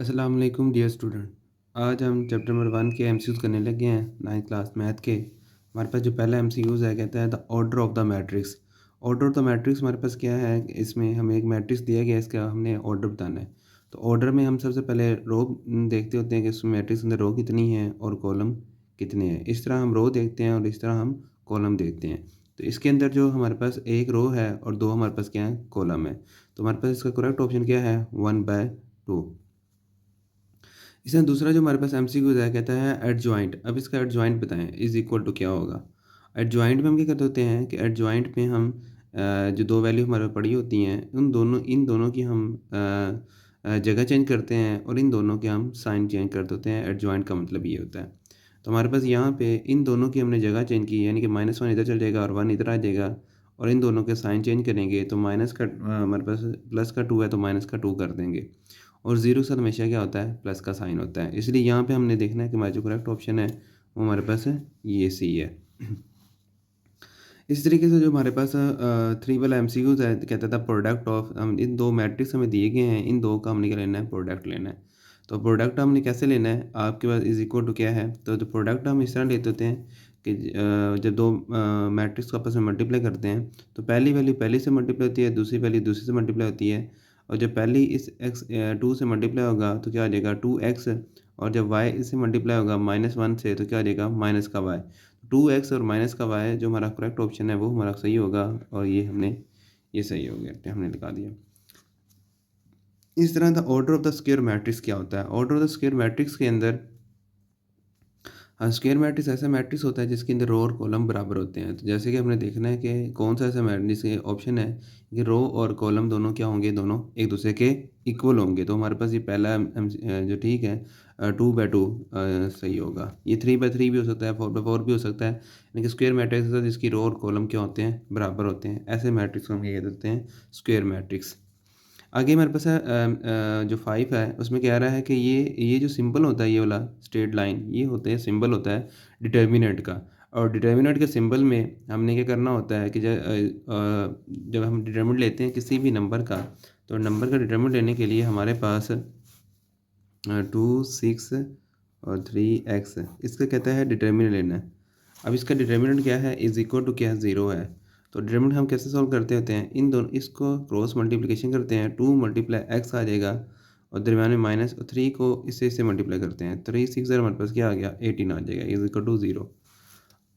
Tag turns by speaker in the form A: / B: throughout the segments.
A: अस्सलाम वालेकुम dear student. आज हम चैप्टर नंबर 1 के एमसीक्यूज़ करने लगे हैं 9th क्लास मैथ के। हमारे पास जो पहला एमसीक्यूज़ है कहता है the order of the matrix. Order of the matrix हमारे पास क्या है, इसमें हमें एक मैट्रिक्स दिया गया है, इसका हमने ऑर्डर बताना है। तो ऑर्डर में हम सबसे पहले रो देखते होते हैं कि उस मैट्रिक्स के अंदर रो कितनी है और कॉलम कितने हैं। इस तरह हम रो देखते हैं और इस तरह हम कॉलम देखते हैं। तो इसके अंदर जो हमारे पास एक रो है और दो हमारे पास क्या है, कॉलम है। तो हमारे पास इसका करेक्ट ऑप्शन क्या है, 1/2। इसमें दूसरा जो हमारे पास एमसीक्यूज़ है कहता है एडजॉइंट। अब इसका एडजॉइंट बताएं इज़ इक्वल टू क्या होगा। एडजॉइंट में हम क्या करते होते हैं कि एडजॉइंट में हम जो दो वैल्यू हमारे पास पड़ी होती हैं इन दोनों की हम जगह चेंज करते हैं और इन दोनों के हम साइन चेंज करते होते हैं। एडजॉइंट का मतलब ये होता है। तो हमारे पास यहाँ पे इन दोनों की हमने जगह चेंज की, यानी कि -1 इधर चल जाएगा और 1 इधर आ जाएगा और इन दोनों के साइन चेंज करेंगे तो माइनस का हमारे पास प्लस का 2 है तो माइनस का 2 कर देंगे और ज़ीरो के साथ हमेशा क्या होता है, प्लस का साइन होता है। इसलिए यहाँ पे हमने देखना है कि हमारा जो करेक्ट ऑप्शन है वो हमारे पास ये सी है। इस तरीके से जो हमारे पास 3 वाला एमसीक्यूज़ है कहता था प्रोडक्ट ऑफ, हम इन दो मैट्रिक्स हमें दिए गए हैं, इन दो का हमने क्या लेना है, प्रोडक्ट लेना है। तो प्रोडक्ट हमने कैसे लेना है, आपके पास इज इक्वल टू क्या है, तो जो प्रोडक्ट हम इस तरह लेते होते हैं कि जब दो मैट्रिक्स को आपस में मल्टीप्लाई करते हैं तो पहली वैल्यू पहली से मल्टीप्लाई होती है, दूसरी वैल्यू दूसरी से मल्टीप्लाई होती है। और जब पहली इस एक्स 2 से मल्टीप्लाई होगा तो क्या आ जाएगा 2x, और जब y इससे मल्टीप्लाई होगा -1 से तो क्या आ जाएगा माइनस का y। 2x और माइनस का y जो हमारा करेक्ट ऑप्शन है वो हमारा सही होगा और ये सही हो गया, हमने लिखा दिया। इस तरह the order of the square matrix क्या होता है। Order of the square matrix के अंदर स्क्वायर मैट्रिक्स ऐसा मैट्रिक्स होता है जिसके अंदर रो और कॉलम बराबर होते हैं। तो जैसे कि हमने देखना है कि कौन सा ऐसा मैट्रिक्स के ऑप्शन है कि रो और कॉलम दोनों क्या होंगे, दोनों एक दूसरे के इक्वल होंगे। तो हमारे पास ये पहला जो ठीक है 2/2 सही होगा। ये 3/3 भी हो सकता है, 4/4 भी हो सकता है, लेकिन स्क्वायर मैट्रिक्स होता है जिसकी रो और कॉलम क्या होते हैं, बराबर होते हैं। ऐसे मैट्रिक्स को हम ये कहते हैं स्क्वायर मैट्रिक्स। आगे हमारे पास है जो 5 है उसमें कह रहा है कि ये जो सिंबल होता है, ये वाला स्ट्रेट लाइन, ये होता है सिंबल होता है डिटर्मिनेंट का। और डिटर्मिनेंट के सिंबल में हमने क्या करना होता है कि जब हम डिटर्मिनेंट लेते हैं किसी भी नंबर का, तो नंबर का डिटर्मिनेंट लेने के लिए हमारे पास 2, 6 और 3x इसका कहता है डिटर्मिनेंट लेना है। अब इसका डिटर्मिनेंट क्या है, इज इक्वल टू क्या है, 0 है। तो डिटर्मिनेंट हम कैसे सॉल्व करते होते हैं, इन दोनों इसको क्रॉस मल्टीप्लिकेशन करते हैं, 2 × x आ जाएगा और दरम्यान में माइनस, 3 को इससे मल्टीप्लाई करते हैं, 3 6 हमारे पास क्या आ गया, 18 आ जाएगा, इज इक्वल टू 0।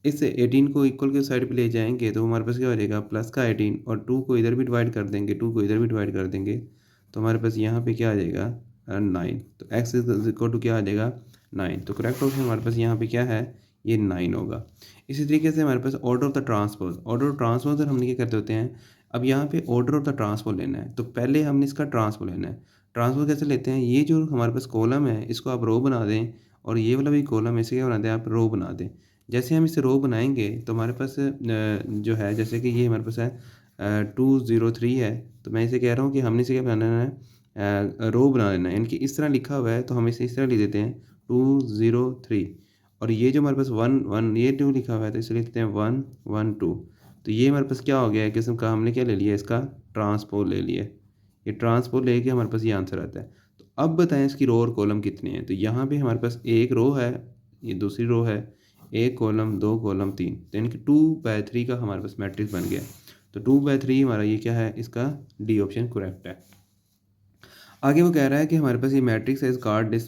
A: इससे 18 को इक्वल के साइड पे ले जाएंगे तो हमारे पास क्या हो जाएगा, प्लस का 18, और 2 को इधर भी डिवाइड कर देंगे, 2 को इधर भी डिवाइड कर देंगे तो हमारे पास यहाँ पे क्या आ जाएगा 9। तो x इज इक्वल टू क्या आ जाएगा 9। तो करेक्ट ऑप्शन हमारे पास यहाँ पे क्या है, ये 9 होगा। इसी तरीके से हमारे पास order of the transpose, order of transpose हमने क्या करते होते हैं, अब यहाँ पे ऑर्डर ऑफ द ट्रांसपोज लेना है तो पहले हमने इसका ट्रांसपोज लेना है। ट्रांसपोज कैसे लेते हैं, ये जो हमारे पास कॉलम है इसको आप रो बना दें और ये वाला भी कॉलम इसे क्या बना दें, आप रो बना दें। जैसे हम इसे रो बनाएंगे तो हमारे पास जो है, जैसे कि ये हमारे पास है 203 है, तो मैं इसे कह रहा हूँ कि हमने इसे क्या बनाना है, रो बना लेना है। यानी कि इस तरह लिखा हुआ है तो हम इसे इस तरह लिख देते हैं 203, और ये जो हमारे पास 1 ये 2 लिखा हुआ है तो इसे लिखते हैं 1 1 2। तो ये हमारे पास क्या हो गया है, किस्म का हमने क्या ले लिया, इसका ट्रांसपोज ले लिया। ये ट्रांसपोज लेके हमारे पास ये आंसर आता है। तो अब बताएं इसकी रो और कॉलम कितने हैं। तो यहाँ पे हमारे पास एक रो है, ये दूसरी रो है, एक कॉलम, दो कॉलम, 3, तो यानी कि 2/3 का हमारे पास मैट्रिक्स बन गया। तो 2/3 हमारा ये क्या है, इसका डी ऑप्शन करेक्ट है। आगे वो कह रहा है कि हमारे पास ये मैट्रिक्स है,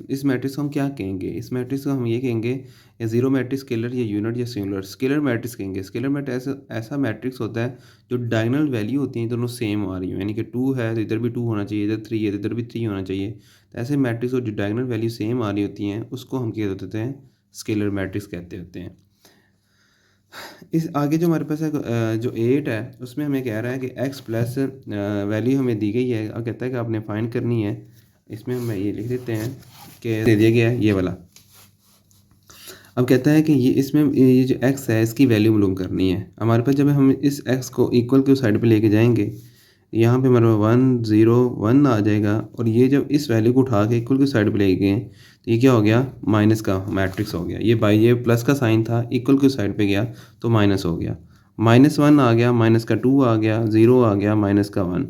A: इस मैट्रिक्स को हम क्या कहेंगे, इस मैट्रिक्स को हम ये कहेंगे या जीरो मैट्रिक्स, स्केलर या यूनिट या सिंगुलर। स्केलर मैट्रिक्स कहेंगे। स्केलर मैट्रिक्स ऐसा मैट्रिक्स होता है जो डायगोनल वैल्यू होती हैं दोनों सेम आ रही हो, यानी कि 2 है तो इधर भी 2 होना चाहिए, इधर 3 है तो इधर भी 3 होना चाहिए। तो ऐसे मैट्रिक्स जो डायगोनल वैल्यू सेम आ रही होती हैं उसको हम क्या कहते हैं, स्केलर मैट्रिक्स कहते होते हैं। इस आगे जो हमारे पास है जो 8 है उसमें हमें कह रहा है कि x प्लस वैल्यू हमें दी गई है और कहता है कि आपने फाइंड करनी है। इसमें हम ये लिख देते हैं कि दे दिया गया है ये वाला। अब कहता है कि ये इसमें ये जो x है इसकी वैल्यू मालूम करनी है। हमारे पास जब हम इस x को इक्वल के साइड पे लेके जाएंगे, यहाँ पे हमारे 1 0 1 आ जाएगा, और ये जब इस वैल्यू को उठा के इक्वल की साइड पे ले गए तो ये क्या हो गया, माइनस का मैट्रिक्स हो गया। ये प्लस का साइन था, इक्वल की साइड पे गया तो माइनस हो गया। -1 आ गया, -2 आ गया, 0 आ गया, -1।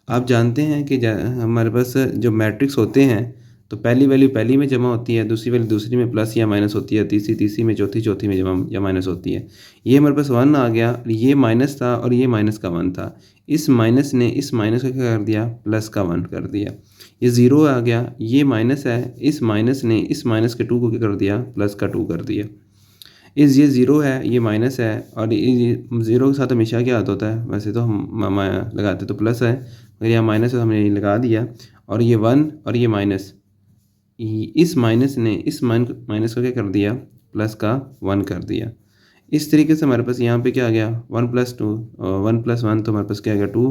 A: आप जानते हैं कि हमारे पास जो मैट्रिक्स होते हैं तो पहली वैल्यू पहली में जमा होती है, दूसरी वैल्यू दूसरी में प्लस या माइनस होती है, तीसरी में, चौथी में जमा या माइनस होती है। ये हमारे पास 1 आ गया, ये माइनस था और ये माइनस का 1 था। इस माइनस ने इस माइनस को क्या कर दिया, प्लस का 1 कर दिया। ये 0 आ गया, ये माइनस है, इस माइनस ने इस माइनस के 2 को क्या कर दिया, प्लस का 2 कर दिया। ये 0 है, ये माइनस है और ये 0 के साथ हमेशा क्या आता होता है, वैसे तो हम लगाते तो प्लस है, मगर यहाँ माइनस है तो हमने लगा दिया। और ये 1 और ये माइनस, इस माइनस ने इस माइनस को क्या कर दिया, प्लस का 1 कर दिया। इस तरीके से हमारे पास यहाँ पे क्या आ गया, 1 + 2, 1 + 1 तो हमारे पास क्या आ गया 2,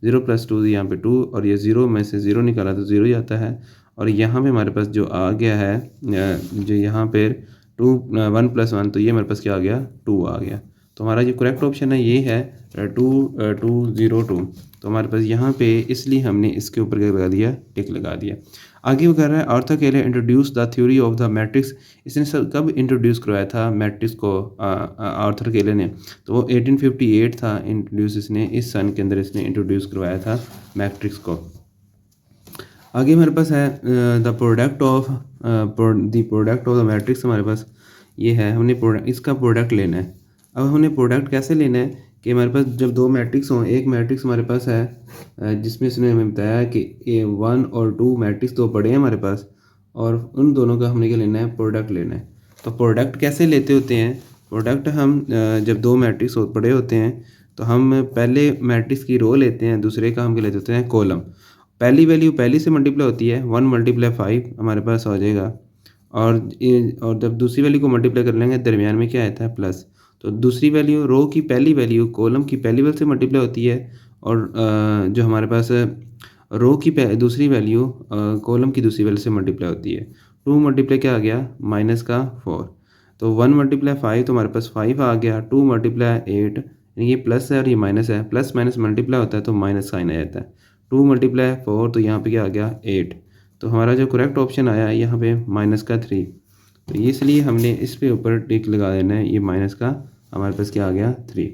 A: 0 + 2 यहाँ पे 2 और ये 0 में से 0 निकाला तो 0 ही आता है। और यहाँ पे हमारे पास जो आ गया है जो यहाँ पे 1 + 1 तो ये हमारे पास क्या आ गया, 2 आ गया। तो हमारा जो करेक्ट ऑप्शन है ये है 2 तो हमारे पास यहाँ पे इसलिए हमने इसके ऊपर क्या लगा दिया, टिक लगा दिया। आगे वो कह रहा है आर्थर केले introduce the theory of the matrix. इसने कब इंट्रोड्यूस करवाया था मैट्रिक्स को, आर्थर केले ने, तो वो 1858 था इंट्रोड्यूस, इसने इस सन के अंदर इसने इंट्रोड्यूस करवाया था मैट्रिक्स को। आगे हमारे पास है the product of the matrix. हमारे पास ये है, हमने इसका प्रोडक्ट लेना है। अब हमने प्रोडक्ट कैसे लेना है कि हमारे पास जब दो मैट्रिक्स हों, एक मैट्रिक्स हमारे पास है जिसमें इसने हमें बताया कि A1 और 2 मैट्रिक्स दो पड़े हैं हमारे पास, और उन दोनों का हमने क्या लेना है, प्रोडक्ट लेना है। तो प्रोडक्ट कैसे लेते होते हैं, प्रोडक्ट हम जब दो मैट्रिक्स पड़े होते हैं तो हम पहले मैट्रिक्स की रो लेते हैं, दूसरे का हम क्या लेते होते हैं, कॉलम। पहली वैल्यू पहली से मल्टीप्लाई होती है, 1 × 5 हमारे पास हो जाएगा, और जब दूसरी वैल्यू को मल्टीप्लाई कर लेंगे दरमियान में क्या आता है, प्लस। तो दूसरी वैल्यू रो की पहली वैल्यू कॉलम की पहली वैल्यू से मल्टीप्लाई होती है, और जो हमारे पास रो की दूसरी वैल्यू कॉलम की दूसरी वैल्यू से मल्टीप्लाई होती है। 2 मल्टीप्लाई क्या आ गया, -4। तो 1 × 5 तो हमारे पास 5 आ गया, 2 × 8 ये प्लस है और ये माइनस है, प्लस माइनस मल्टीप्लाई होता है तो माइनस साइन आ जाता है। 2 × 4 तो यहाँ पे क्या आ गया, 8। तो हमारा जो करेक्ट ऑप्शन आया है यहाँ पे -3। तो इसलिए हमने इस पे ऊपर टिक लगा देना है, ये माइनस का हमारे पास क्या आ गया, 3।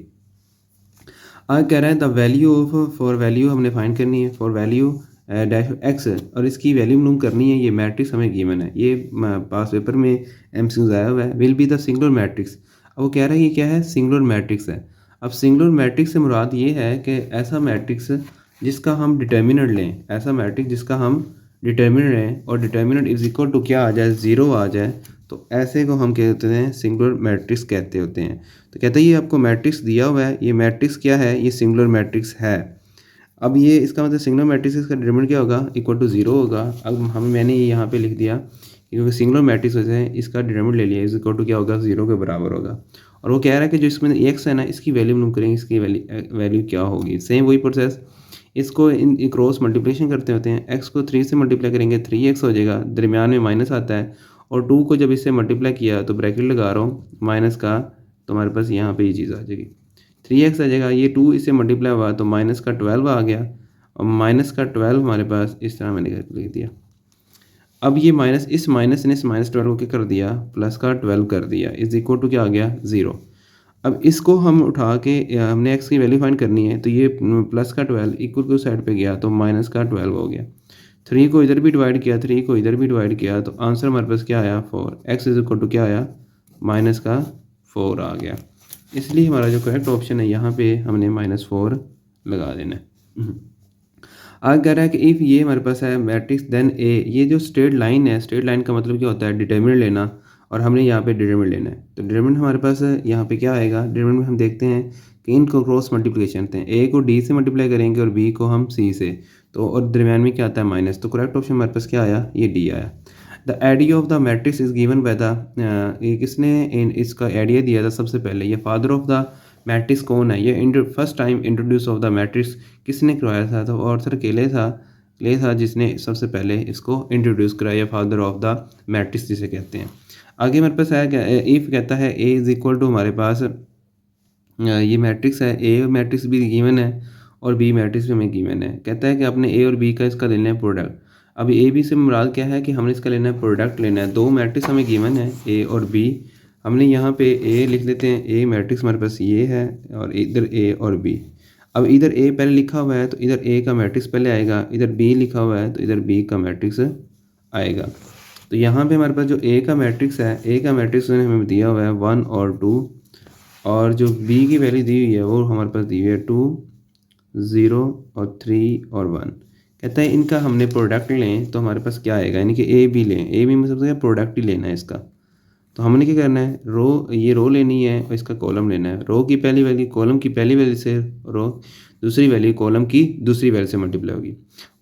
A: आगे कह रहा है the value of, for value हमने फाइंड करनी है, फॉर वैल्यू डैश एक्स, और इसकी वैल्यू मालूम करनी है। ये मैट्रिक्स हमें गिवन है, ये पास पेपर में एमसीक्यूज आया हुआ है, will be the singular matrix. अब वो कह रहा है ये क्या है, सिंगुलर मैट्रिक्स है। अब सिंगुलर मैट्रिक्स से मुराद ये है कि ऐसा मैट्रिक्स जिसका हम डिटर्मिनेंट लें, ऐसा मैट्रिक्स जिसका हम डिटर्मिनेंट लें और डिटर्मिनेंट इज इक्वल टू क्या आ जाए, 0 आ जाए, तो ऐसे को हम कहते हैं सिंगुलर मैट्रिक्स कहते होते हैं। तो कहते हैं ये आपको मैट्रिक्स दिया हुआ है, ये मैट्रिक्स क्या है, ये सिंगुलर मैट्रिक्स है। अब ये इसका मतलब सिंगुलर मैट्रिक्स का डिटरमिनेंट क्या होगा, इक्वल टू 0 होगा। अब मैंने ये यहाँ पे लिख दिया क्योंकि सिंगुलर मैट्रिक्स वजह से इसका डिटरमिनेंट ले लिया, इज इक्वल टू क्या होगा, 0 के बराबर होगा। और वो कह रहा है कि जो इसमें एक्स है ना, इसकी वैल्यू मालूम करेंगे, इसकी वैल्यू क्या होगी। सेम वही प्रोसेस, इसको इन क्रॉस मल्टीप्लिकेशन करते होते हैं, एक्स को 3 से मल्टीप्लाई करेंगे 3x हो जाएगा, दरमियान में माइनस आता है, और 2 को जब इससे मल्टीप्लाई किया तो ब्रैकेट लगा रहा हूँ माइनस का, तो हमारे पास यहाँ पे ये चीज़ आ जाएगी, 3x आ जाएगा। ये 2 इससे मल्टीप्लाई हुआ तो माइनस का 12 आ गया, और माइनस का 12 हमारे पास इस तरह मैंने लिख दिया। अब ये माइनस ने इस -12 को क्या कर दिया, प्लस का 12 कर दिया, इज इक्वल टू क्या आ गया, 0। अब इसको हम उठा के हमने x की वैल्यू फाइंड करनी है, तो ये प्लस का 12 इक्वल टू साइड पे गया तो माइनस का 12 हो गया। 3 को इधर भी डिवाइड किया, 3 को इधर भी डिवाइड किया, तो आंसर हमारे पास क्या आया, 4। x इज इक्वल टू क्या आया, माइनस का 4 आ गया। इसलिए हमारा जो करेक्ट ऑप्शन है यहाँ पे हमने -4 लगा देना है। आगे कह रहा है कि इफ़ ये हमारे पास है मैट्रिक्स देन ए, ये जो स्ट्रेट लाइन है, स्ट्रेट लाइन का मतलब क्या होता है, डिटर्मिनेंट लेना, और हमने यहाँ पे डिटर्मिनेंट लेना है। तो डिटर्मिनेंट हमारे पास यहाँ पे क्या आएगा, डिटर्मिनेंट में हम देखते हैं कि इनको क्रॉस मल्टीप्लिकेशन करते हैं, ए को डी से मल्टीप्लाई करेंगे और बी को हम सी से, तो और दरमियान में क्या आता है, माइनस। तो करेक्ट ऑप्शन हमारे पास क्या आया, ये डी आया। The idea of the matrix is given by the, ये किसने इसका आइडिया दिया था सबसे पहले, ये फादर ऑफ द मैट्रिक्स कौन है, ये first time introduce of the matrix किसने करवाया था, तो ऑर्थर क्ले था जिसने सबसे पहले इसको इंट्रोड्यूस कराया, फादर ऑफ द मैट्रिक्स जिसे कहते हैं। आगे हमारे पास है इफ़ कहता है ए इज इक्वल टू, हमारे पास ये मैट्रिक्स है, ए मैट्रिक्स भी गिवन है और बी मैट्रिक्स भी हमें गिवन है। कहता है कि आपने ए और बी का इसका लेना है प्रोडक्ट। अब ए बी से मुराद क्या है कि हमने इसका लेना है प्रोडक्ट लेना है। दो मैट्रिक्स हमें गिवन है ए और बी, हमने यहाँ पे ए लिख लेते हैं, ए मैट्रिक्स हमारे पास ये है और इधर ए और बी। अब इधर ए पहले लिखा हुआ है तो इधर ए का मैट्रिक्स पहले आएगा, इधर बी लिखा हुआ है तो इधर बी का मैट्रिक्स आएगा। तो यहाँ पे हमारे पास जो ए का मैट्रिक्स है, ए का मैट्रिक्स उन्होंने हमें दिया हुआ है 1 और 2, और जो बी की वैल्यू दी हुई है वो हमारे पास दी हुई है 2, 0 और 3 और 1। कहता है इनका हमने प्रोडक्ट लें तो हमारे पास क्या आएगा, यानी कि ए बी लें, ए बी मतलब क्या, प्रोडक्ट ही लेना है इसका। तो हमने क्या करना है, ये रो लेनी है और इसका कॉलम लेना है। रो की पहली वैल्यू कॉलम की पहली वैल्यू से रो, दूसरी वैल्यू कॉलम की दूसरी वैल्यू से मल्टीप्लाई होगी।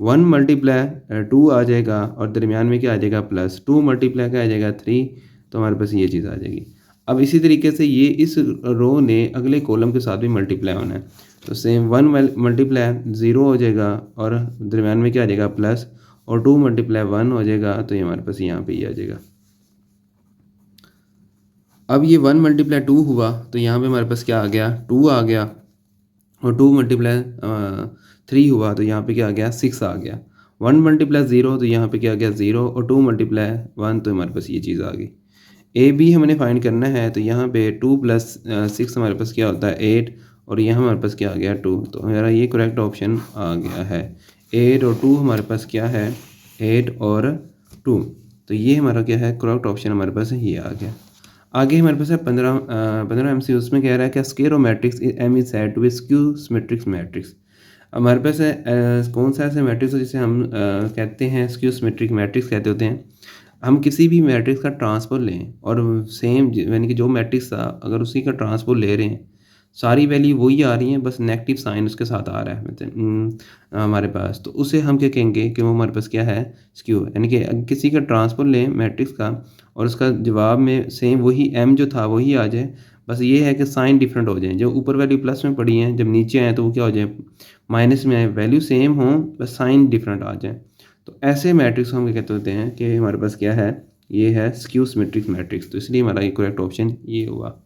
A: 1 मल्टीप्लाई 2 आ जाएगा और दरमियान में क्या आ जाएगा, प्लस 2 मल्टीप्लाई क्या आ जाएगा 3, तो हमारे पास ये चीज़ आ जाएगी। अब इसी तरीके से ये इस रो ने अगले कॉलम के साथ भी मल्टीप्लाई होना है, तो सेम 1 मल्टीप्लाई 0 हो जाएगा और दरमियान में क्या आ जाएगा प्लस, और 2 मल्टीप्लाई 1 हो जाएगा, तो ये हमारे पास यहाँ पे ये आ जाएगा। अब ये 1 मल्टीप्लाई 2 हुआ तो यहाँ पे हमारे पास क्या आ गया, 2 आ गया, और 2 मल्टीप्लाई 3 हुआ तो यहाँ पे क्या आ गया, 6 आ गया। 1 मल्टीप्लाई 0 तो यहाँ पे क्या आ गया 0, और 2 मल्टीप्लाई 1 तो हमारे पास ये चीज़ आ गई। ए बी हमने फाइंड करना है, तो यहाँ पे 2 प्लस 6 हमारे पास क्या होता है 8, और यहाँ हमारे पास क्या आ गया 2, तो हमारा ये करेक्ट ऑप्शन आ गया है। 8 और 2 हमारे पास क्या है, 8 और 2, तो ये हमारा क्या है करेक्ट ऑप्शन हमारे पास ये आ गया। आगे हमारे पास है 15 एम सी, उसमें कह रहा है कि square matrix M is said to be skew symmetric matrix. हमारे पास है कौन सा ऐसा मैट्रिक्स है जिसे हम कहते हैं स्क्यू सिमेट्रिक मैट्रिक्स कहते होते हैं। हम किसी भी मैट्रिक्स का ट्रांसपोज लें और सेम यानी कि जो मैट्रिक्स था अगर उसी का ट्रांसपोज ले रहे हैं, सारी वैल्यू वही आ रही हैं, बस नेगेटिव साइन उसके साथ आ रहा है मतलब हमारे पास, तो उसे हम क्या कहेंगे कि वो हमारे पास क्या है स्क्यू। यानी कि किसी का ट्रांसपोज लें मैट्रिक्स का और उसका जवाब में सेम वही एम जो था वही आ जाए, बस ये है कि साइन डिफरेंट हो जाए, जो ऊपर वैल्यू प्लस में पड़ी हैं जब नीचे आए तो वो क्या हो जाए माइनस में आए, वैल्यू सेम हो बस साइन डिफरेंट आ जाए। तो ऐसे मैट्रिक्स को हम क्या कहते होते हैं कि हमारे पास क्या है, ये है स्क्यू सिमेट्रिक मैट्रिक्स। तो इसलिए हमारा ये करेक्ट ऑप्शन ये हुआ।